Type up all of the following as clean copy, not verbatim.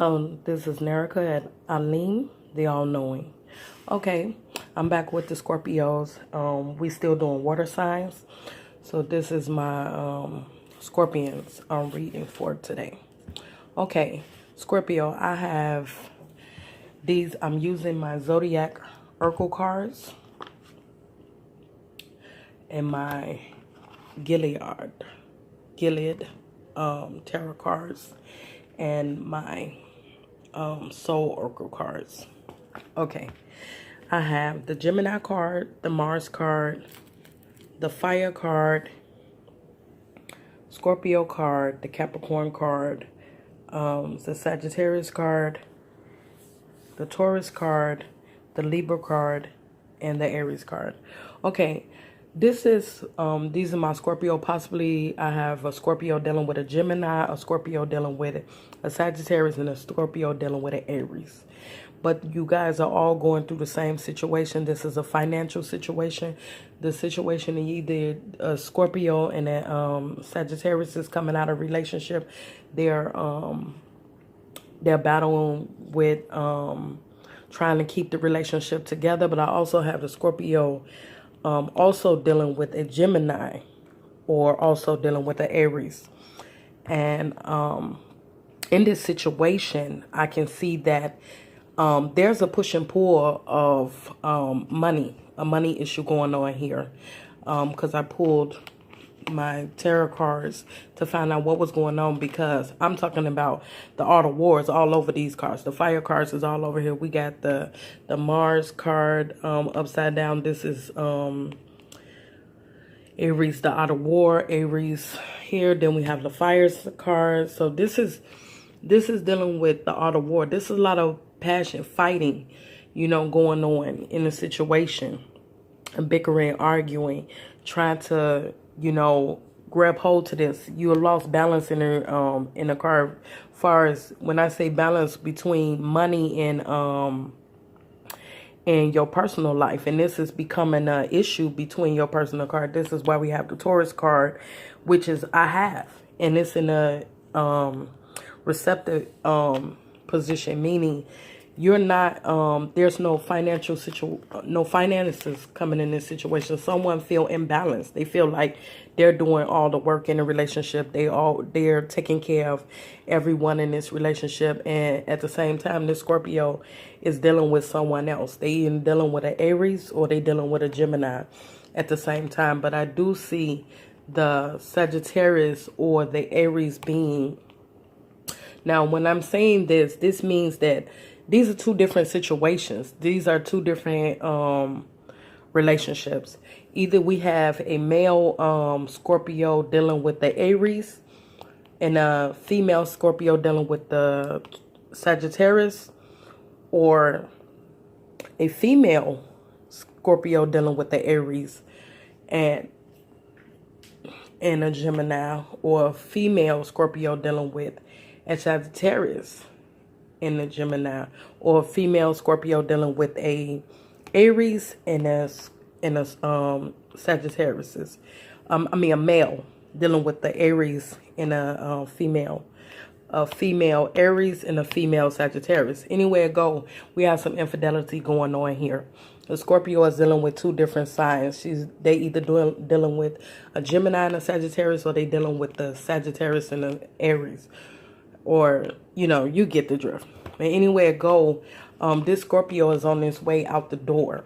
This is Nerica at TheAlimTheAllKnowing. Okay, I'm back with the Scorpios. We still doing water signs. So this is my Scorpions reading for today. Okay, Scorpio, I have these. I'm using my Zodiac Oracle cards and my Gilead tarot cards and my Soul Oracle cards. Okay, I have the Gemini card, the Mars card, the Fire card, Scorpio card, the Capricorn card, the Sagittarius card, the Taurus card, the Libra card, and the Aries card. Okay, this is these are my Scorpio. Possibly I have a Scorpio dealing with a Gemini, a Scorpio dealing with a Sagittarius, and a Scorpio dealing with an Aries. But you guys are all going through the same situation. This is a financial situation. The situation in either a Scorpio and a Sagittarius is coming out of relationship. They're battling with trying to keep the relationship together. But I also have the Scorpio also dealing with a Gemini or also dealing with an Aries. And in this situation, I can see that there's a push and pull of money, a money issue going on here. Because I pulled my tarot cards to find out what was going on, because I'm talking about the art of war is all over these cards. The Fire cards is all over here. We got the Mars card upside down. This is Aries, the art of war, Aries here. Then we have the Fires card. So this is dealing with the art of war. This is a lot of passion, fighting, going on in a situation, and bickering, arguing, trying to, grab hold to this. You lost balance in the card. Far as when I say balance between money and your personal life, and this is becoming an issue between your personal card. This is why we have the Taurus card, which is I have, and it's in a receptive position, meaning you're not there's no finances coming in this situation. Someone feel imbalanced. They feel like they're doing all the work in the relationship. They're taking care of everyone in this relationship, and at the same time this Scorpio is dealing with someone else. They either dealing with an Aries or they dealing with a Gemini at the same time. But I do see the Sagittarius or the Aries being. Now, when I'm saying this means that these are two different situations. These are two different relationships. Either we have a male Scorpio dealing with the Aries and a female Scorpio dealing with the Sagittarius, or a female Scorpio dealing with the Aries and a Gemini, or a female Scorpio dealing with a Sagittarius in the Gemini, or a female Scorpio dealing with a Aries and a Sagittarius. I mean a male dealing with the Aries and a female Aries and a female Sagittarius. Anywhere it go, we have some infidelity going on here. The Scorpio is dealing with two different signs. They either dealing with a Gemini and a Sagittarius, or they dealing with the Sagittarius and the Aries. Or, you get the drift. And anywhere it go, this Scorpio is on its way out the door.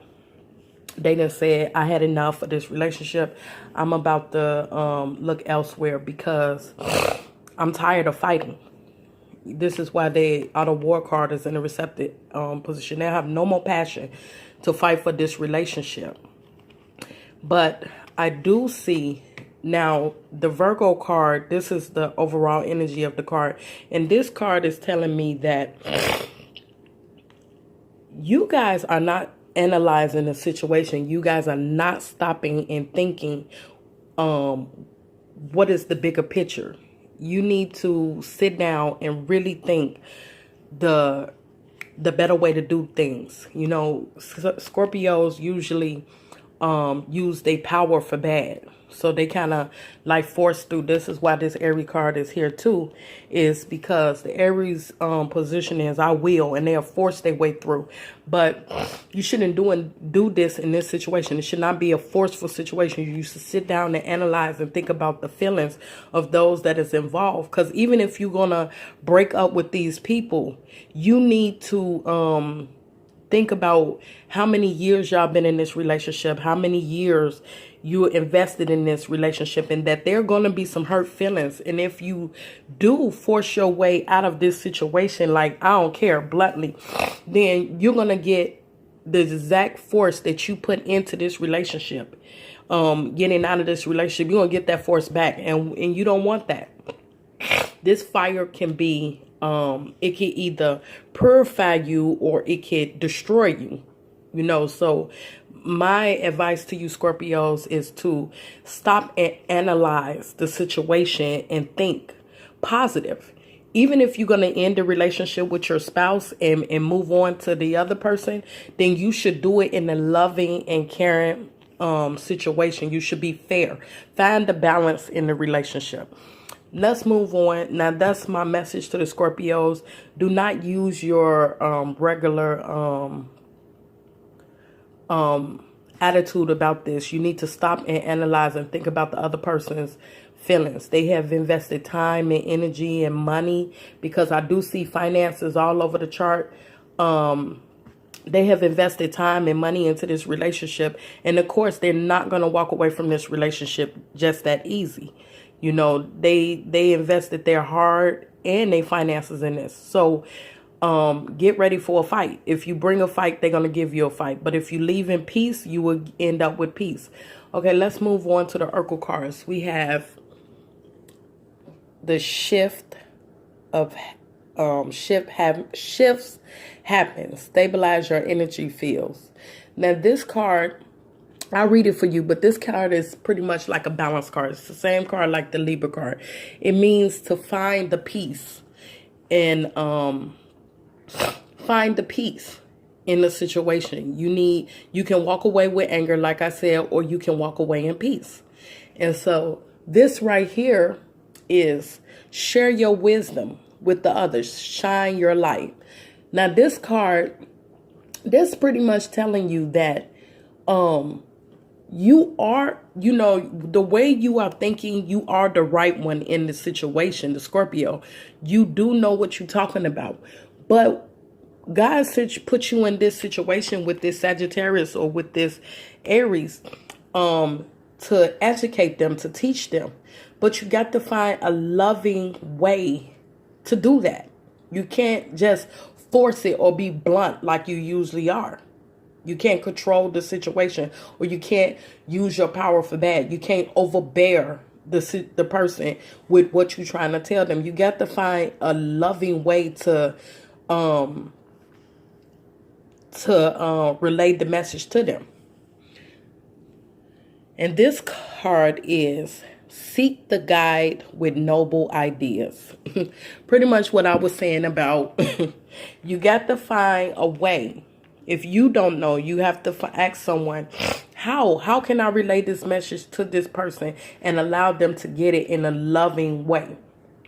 They done said, I had enough of this relationship. I'm about to look elsewhere because I'm tired of fighting. This is why the Auto War card is in a receptive position. They have no more passion to fight for this relationship. But I do see now the Virgo card. This is the overall energy of the card. And this card is telling me that you guys are not analyzing the situation. You guys are not stopping and thinking, what is the bigger picture? You need to sit down and really think the better way to do things. Scorpios usually use their power for bad. So they kind of like force through. This is why this Aries card is here too, is because the Aries position is I will, and they have forced their way through. But you shouldn't do this in this situation. It should not be a forceful situation. You should sit down and analyze and think about the feelings of those that is involved. Because even if you're gonna break up with these people, you need to think about how many years y'all been in this relationship, how many years you invested in this relationship, and that there are going to be some hurt feelings. And if you do force your way out of this situation, like I don't care, bluntly, then you're going to get the exact force that you put into this relationship. Getting out of this relationship, you're going to get that force back, and you don't want that. This fire can be it can either purify you or it can destroy you, so my advice to you Scorpios is to stop and analyze the situation and think positive. Even if you're going to end the relationship with your spouse and move on to the other person, then you should do it in a loving and caring situation. You should be fair. Find the balance in the relationship. Let's move on. Now, that's my message to the Scorpios. Do not use your regular attitude about this. You need to stop and analyze and think about the other person's feelings. They have invested time and energy and money, because I do see finances all over the chart. They have invested time and money into this relationship. And of course, they're not going to walk away from this relationship just that easy. They invested their heart and their finances in this. So get ready for a fight. If you bring a fight, they're going to give you a fight. But if you leave in peace, you will end up with peace. Okay, let's move on to the Oracle cards. We have the shift of shifts happen. Stabilize your energy fields. Now, this card, I'll read it for you, but this card is pretty much like a balance card. It's the same card like the Libra card. It means to find the peace and find the peace in the situation. You can walk away with anger, like I said, or you can walk away in peace. And so this right here is share your wisdom with the others. Shine your light. Now, this card, this pretty much telling you that you are, the way you are thinking, you are the right one in the situation, the Scorpio. You do know what you're talking about. But God put you in this situation with this Sagittarius or with this Aries to educate them, to teach them. But you got to find a loving way to do that. You can't just force it or be blunt like you usually are. You can't control the situation, or you can't use your power for bad. You can't overbear the person with what you're trying to tell them. You got to find a loving way to relay the message to them. And this card is seek the guide with noble ideas. Pretty much what I was saying about you got to find a way. If you don't know, you have to ask someone, how can I relay this message to this person and allow them to get it in a loving way?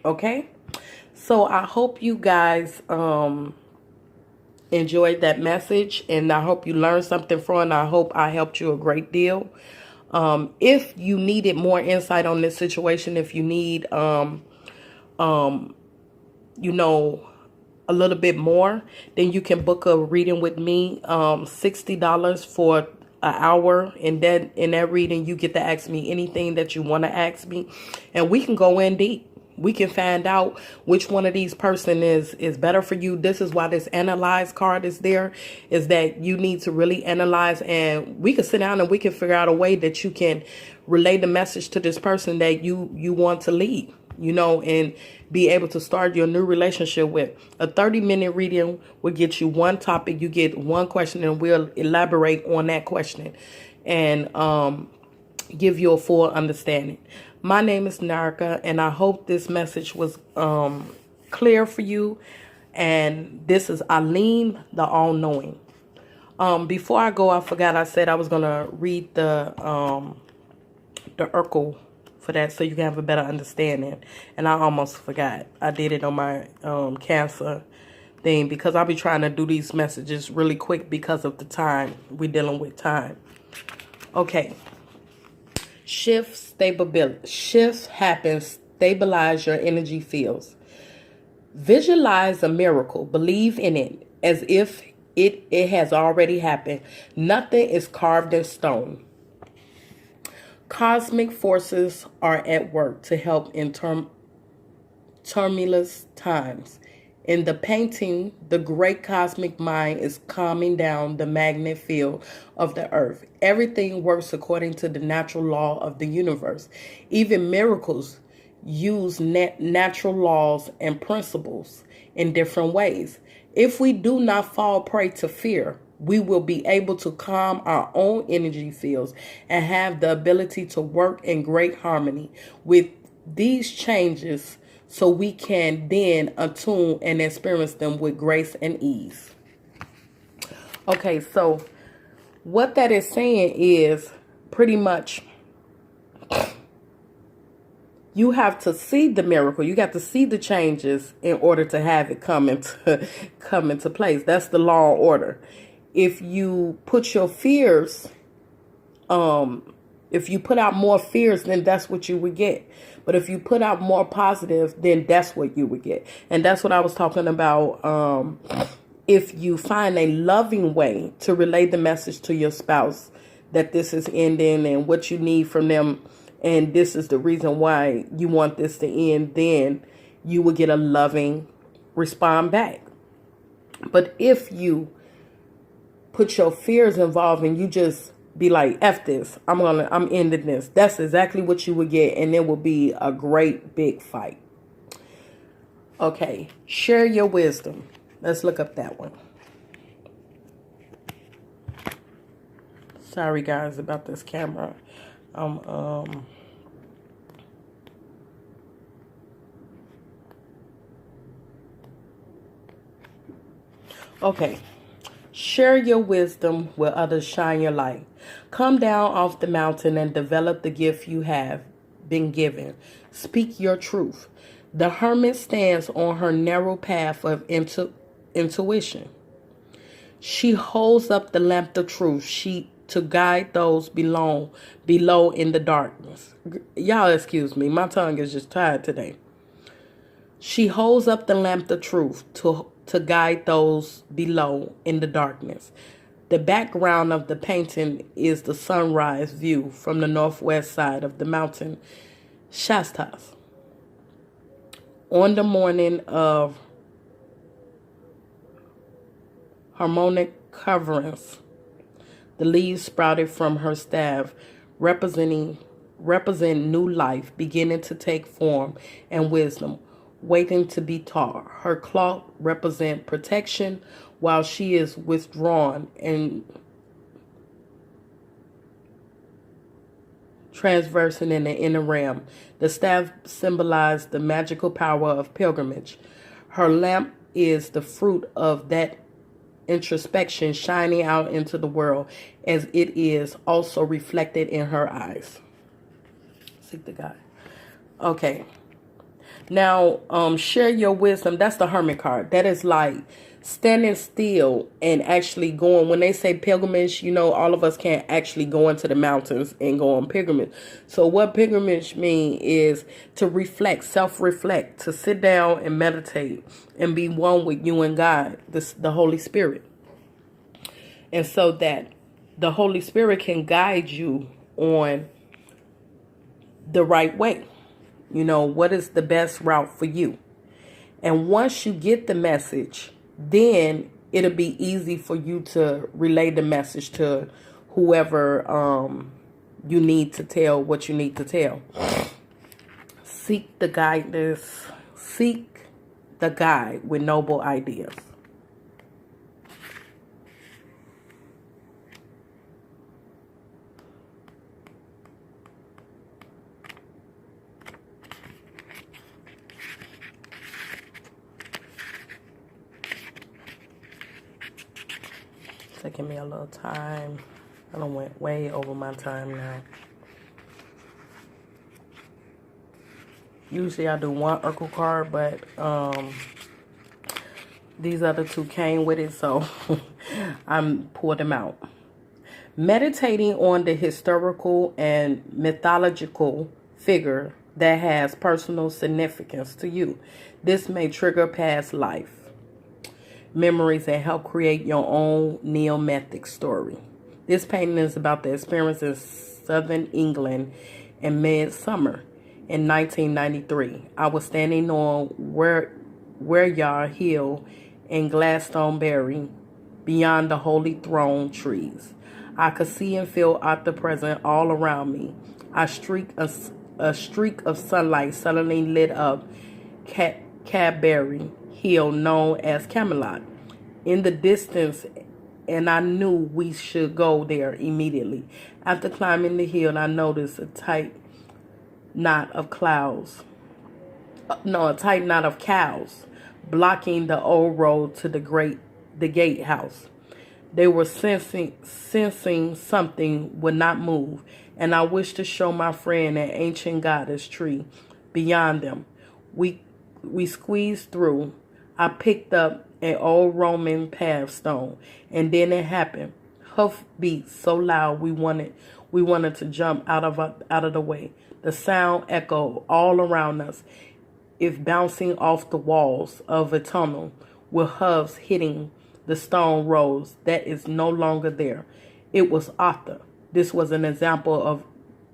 Okay? So I hope you guys enjoyed that message, and I hope you learned something from it. I hope I helped you a great deal. If you needed more insight on this situation, if you need, a little bit more, then you can book a reading with me, $60 for an hour. And then in that reading, you get to ask me anything that you want to ask me, and we can go in deep. We can find out which one of these person is better for you. This is why this analyze card is there, is that you need to really analyze, and we can sit down and we can figure out a way that you can relay the message to this person that you want to lead, and be able to start your new relationship with. A 30-minute reading will get you one topic. You get one question, and we'll elaborate on that question and give you a full understanding. My name is Narka, and I hope this message was clear for you. And this is TheAlimTheAllKnowing. Before I go, I forgot I said I was gonna read the Urkel for that, so you can have a better understanding. And I almost forgot. I did it on my Cancer thing, because I'll be trying to do these messages really quick because of the time. We're dealing with time. Okay. Shifts happen. Stabilize your energy fields. Visualize a miracle. Believe in it as if it has already happened. Nothing is carved in stone. Cosmic forces are at work to help in tumultuous times. In the painting, the great cosmic mind is calming down the magnetic field of the earth. Everything works according to the natural law of the universe. Even miracles use natural laws and principles in different ways. If we do not fall prey to fear, we will be able to calm our own energy fields and have the ability to work in great harmony with these changes, so we can then attune and experience them with grace and ease. Okay, so what that is saying is pretty much you have to see the miracle. You got to see the changes in order to have it come into place. That's the law and order. If you put your fears, if you put out more fears, then that's what you would get. But if you put out more positive, then that's what you would get. And that's what I was talking about. If you find a loving way to relay the message to your spouse that this is ending and what you need from them, and this is the reason why you want this to end, then you will get a loving respond back. But if you put your fears involved and you just be like, F this, I'm ending this, that's exactly what you would get, and it will be a great big fight. Okay, share your wisdom. Let's look up that one. Sorry guys about this camera. Okay. Share your wisdom with others. Shine your light. Come down off the mountain and develop the gift you have been given. Speak your truth. The hermit stands on her narrow path of intuition. She holds up the lamp of truth to guide those below in the darkness. Y'all excuse me, my tongue is just tired today. She holds up the lamp of truth to guide those below in the darkness. The background of the painting is the sunrise view from the northwest side of the mountain Shastas. On the morning of harmonic coverings, the leaves sprouted from her staff, represent new life, beginning to take form and wisdom, waiting to be taught. Her cloth represent protection while she is withdrawn and transversing in the inner realm. The staff symbolized the magical power of pilgrimage. Her lamp is the fruit of that introspection shining out into the world, as it is also reflected in her eyes. Seek the God. Okay. Now, share your wisdom. That's the hermit card. That is like standing still and actually going. When they say pilgrimage, you know, all of us can't actually go into the mountains and go on pilgrimage. So what pilgrimage mean is to reflect, self-reflect, to sit down and meditate and be one with you and God, the Holy Spirit. And so that the Holy Spirit can guide you on the right way. You know, what is the best route for you? And once you get the message, then it'll be easy for you to relay the message to whoever you need to tell what you need to tell. Seek the guidance. Seek the guide with noble ideas. Taking me a little time. I done went way over my time now. Usually I do one Urkel card, but these other two came with it, so I'm pulled them out. Meditating on the historical and mythological figure that has personal significance to you. This may trigger past life memories and help create your own neo-mythic story. This painting is about the experience in southern England in midsummer in 1993. I was standing on Weryard Hill in Glastonbury beyond the Holy Throne trees. I could see and feel Arthur present all around me. A streak of sunlight suddenly lit up Cadbury Hill, known as Camelot, in the distance, and I knew we should go there immediately. After climbing the hill, I noticed a tight knot of cows blocking the old road to the gatehouse. They were sensing something would not move, and I wished to show my friend an ancient goddess tree beyond them. We squeezed through. I picked up an old Roman pavestone, and then it happened. Hoof beats so loud we wanted to jump out of the way. The sound echoed all around us, if bouncing off the walls of a tunnel, with hooves hitting the stone rose that is no longer there. It was Arthur. This was an example of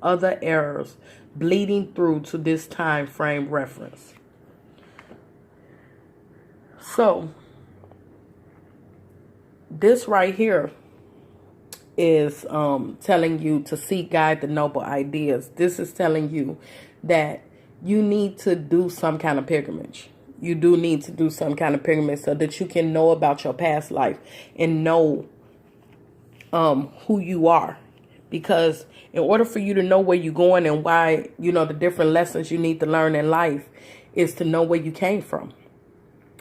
other errors bleeding through to this time frame reference. So, this right here is telling you to seek guide the noble ideas. This is telling you that you need to do some kind of pilgrimage. You do need to do some kind of pilgrimage so that you can know about your past life and know who you are. Because in order for you to know where you're going and why, the different lessons you need to learn in life is to know where you came from.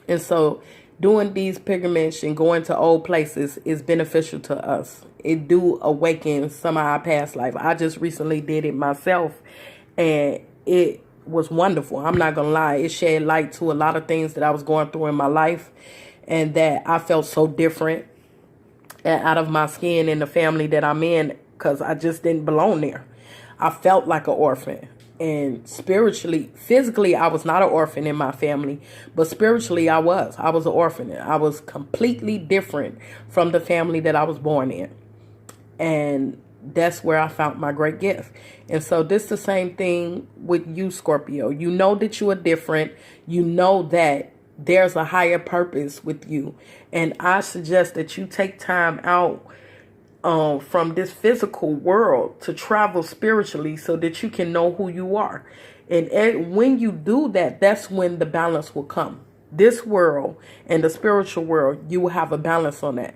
And so doing these pilgrimages and going to old places is beneficial to us. It do awaken some of our past life. I just recently did it myself, and it was wonderful. I'm not going to lie. It shed light to a lot of things that I was going through in my life, and that I felt so different and out of my skin in the family that I'm in, because I just didn't belong there. I felt like an orphan. And spiritually, physically, I was not an orphan in my family, but spiritually, I was. I was an orphan. I was completely different from the family that I was born in. And that's where I found my great gift. And so this is the same thing with you, Scorpio. You know that you are different. You know that there's a higher purpose with you. And I suggest that you take time out from this physical world to travel spiritually so that you can know who you are. And when you do that, that's when the balance will come. This world and the spiritual world, you will have a balance on that.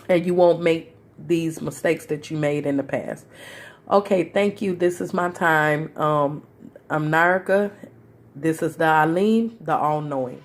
And you won't make these mistakes that you made in the past. Okay, thank you. This is my time. I'm Narika. This is the Alim, the All-Knowing.